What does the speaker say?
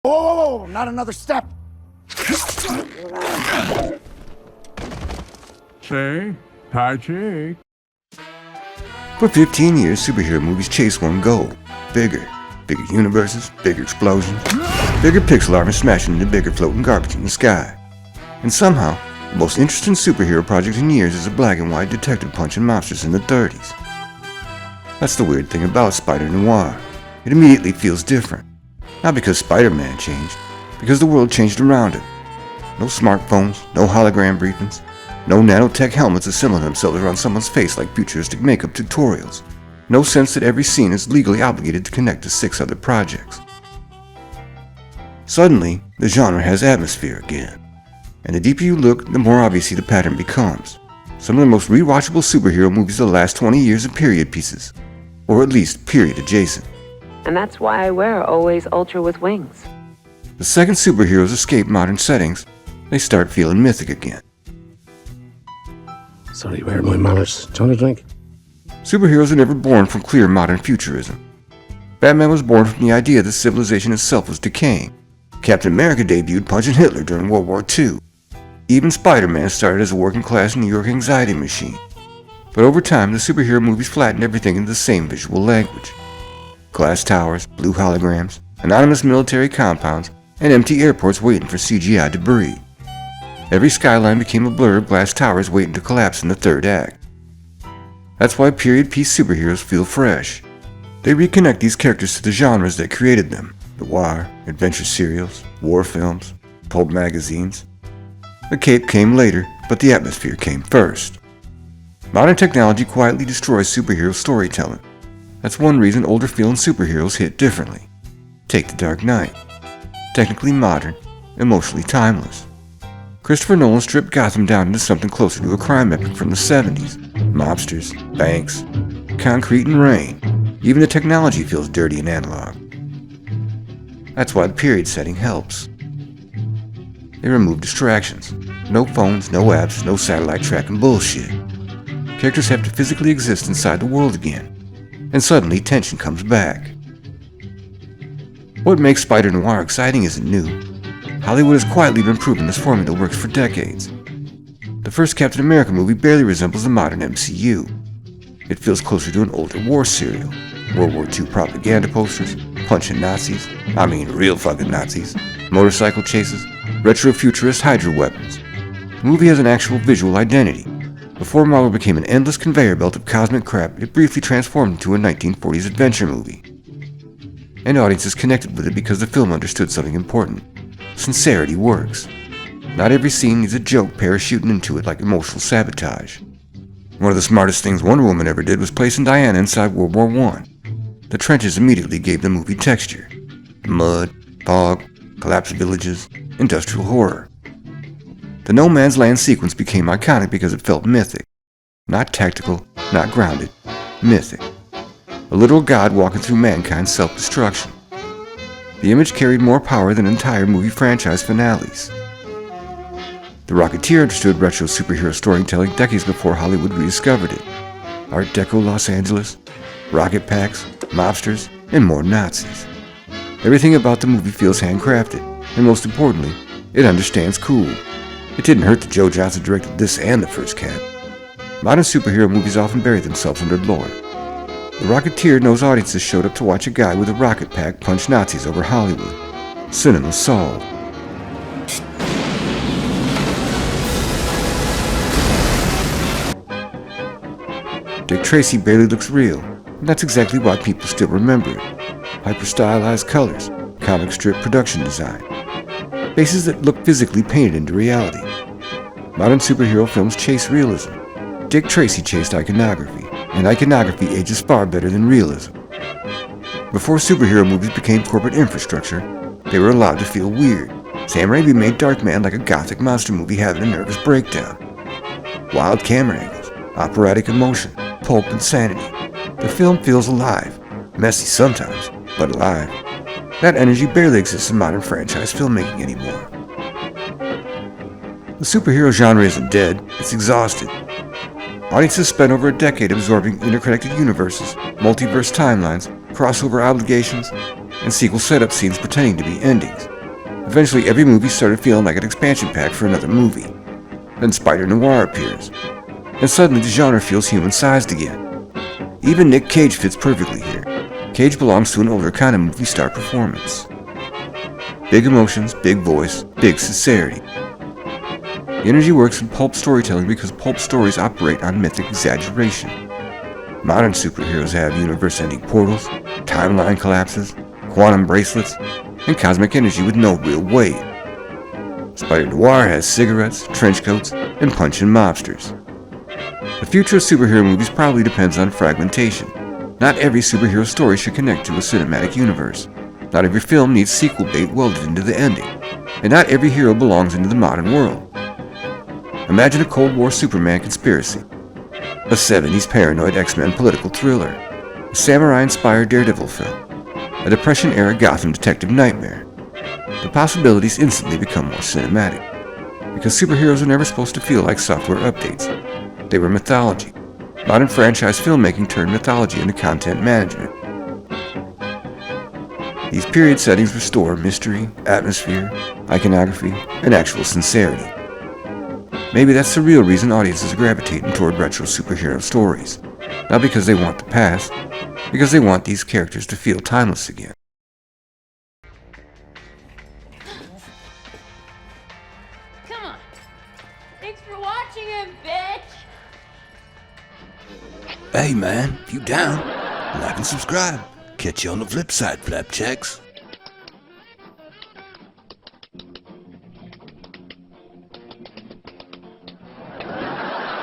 Whoa, not another step. See? Tai Chi. For 15 years, superhero movies chased one goal. Bigger. Bigger universes, bigger explosions, bigger pixel art and smashing into bigger floating garbage in the sky. And somehow, the most interesting superhero project in years is a black and white detective punching monsters in the 30s. That's the weird thing about Spider-Noir. It immediately feels different. Not because Spider-Man changed, because the world changed around him. No smartphones, no hologram briefings, no nanotech helmets assembling themselves around someone's face like futuristic makeup tutorials. No sense that every scene is legally obligated to connect to 6 other projects. Suddenly, the genre has atmosphere again. And the deeper you look, the more obviously the pattern becomes. Some of the most rewatchable superhero movies of the last 20 years are period pieces. Or at least period adjacent. And that's why I wear always ultra with wings. The second superheroes escape modern settings, they start feeling mythic again. Sorry, where are my manners? Do you want a drink? Superheroes are never born from clear modern futurism. Batman was born from the idea that civilization itself was decaying. Captain America debuted punching Hitler during World War II. Even Spider-Man started as a working-class New York anxiety machine. But over time, the superhero movies flattened everything into the same visual language. Glass towers, blue holograms, anonymous military compounds, and empty airports waiting for CGI debris. Every skyline became a blur of glass towers waiting to collapse in the third act. That's why period piece superheroes feel fresh. They reconnect these characters to the genres that created them. Noir, adventure serials, war films, pulp magazines. The cape came later, but the atmosphere came first. Modern technology quietly destroys superhero storytelling. That's one reason older feeling superheroes hit differently. Take The Dark Knight. Technically modern, emotionally timeless. Christopher Nolan stripped Gotham down into something closer to a crime epic from the 70s. Mobsters, banks, concrete and rain. Even the technology feels dirty and analog. That's why the period setting helps. They remove distractions. No phones, no apps, no satellite tracking bullshit. Characters have to physically exist inside the world again. And suddenly tension comes back. What makes Spider-Noir exciting isn't new. Hollywood has quietly been proving this formula works for decades. The first Captain America movie barely resembles the modern MCU. It feels closer to an older war serial. World War II propaganda posters, punching Nazis, I mean real fucking Nazis, motorcycle chases, retro-futurist Hydra weapons. The movie has an actual visual identity. Before Marvel became an endless conveyor belt of cosmic crap, it briefly transformed into a 1940s adventure movie. And audiences connected with it because the film understood something important. Sincerity works. Not every scene needs a joke parachuting into it like emotional sabotage. One of the smartest things Wonder Woman ever did was placing Diana inside World War I. The trenches immediately gave the movie texture. Mud, fog, collapsed villages, industrial horror. The No Man's Land sequence became iconic because it felt mythic. Not tactical, not grounded. Mythic. A literal god walking through mankind's self-destruction. The image carried more power than entire movie franchise finales. The Rocketeer understood retro superhero storytelling decades before Hollywood rediscovered it. Art Deco Los Angeles, rocket packs, mobsters, and more Nazis. Everything about the movie feels handcrafted, and most importantly, it understands cool. It didn't hurt that Joe Johnson directed this and the first Cap. Modern superhero movies often bury themselves under lore. The Rocketeer knows audiences showed up to watch a guy with a rocket pack punch Nazis over Hollywood. Cinema solved. Dick Tracy barely looks real, and that's exactly why people still remember it. Hyper-stylized colors, comic strip production design. Faces that look physically painted into reality. Modern superhero films chase realism. Dick Tracy chased iconography, and iconography ages far better than realism. Before superhero movies became corporate infrastructure, they were allowed to feel weird. Sam Raimi made Darkman like a gothic monster movie having a nervous breakdown. Wild camera angles, operatic emotion, pulp insanity. The film feels alive. Messy sometimes, but alive. That energy barely exists in modern franchise filmmaking anymore. The superhero genre isn't dead, it's exhausted. Audiences spent over a decade absorbing interconnected universes, multiverse timelines, crossover obligations, and sequel setup scenes pretending to be endings. Eventually, every movie started feeling like an expansion pack for another movie. Then Spider-Noir appears, and suddenly the genre feels human-sized again. Even Nick Cage fits perfectly here. Cage belongs to an older kind of movie star performance. Big emotions, big voice, big sincerity. The energy works in pulp storytelling because pulp stories operate on mythic exaggeration. Modern superheroes have universe-ending portals, timeline collapses, quantum bracelets, and cosmic energy with no real weight. Spider-Noir has cigarettes, trench coats, and punch-in mobsters. The future of superhero movies probably depends on fragmentation. Not every superhero story should connect to a cinematic universe. Not every film needs sequel bait welded into the ending. And not every hero belongs into the modern world. Imagine a Cold War Superman conspiracy, a 70s paranoid X-Men political thriller, a samurai-inspired Daredevil film, a Depression-era Gotham detective nightmare. The possibilities instantly become more cinematic, because superheroes are never supposed to feel like software updates. They were mythology. Modern franchise filmmaking turned mythology into content management. These period settings restore mystery, atmosphere, iconography, and actual sincerity. Maybe that's the real reason audiences are gravitating toward retro superhero stories. Not because they want the past, because they want these characters to feel timeless again. Come on. Thanks for watching him, bitch. Hey man, if you down, like and subscribe. Catch you on the flip side, flapjacks.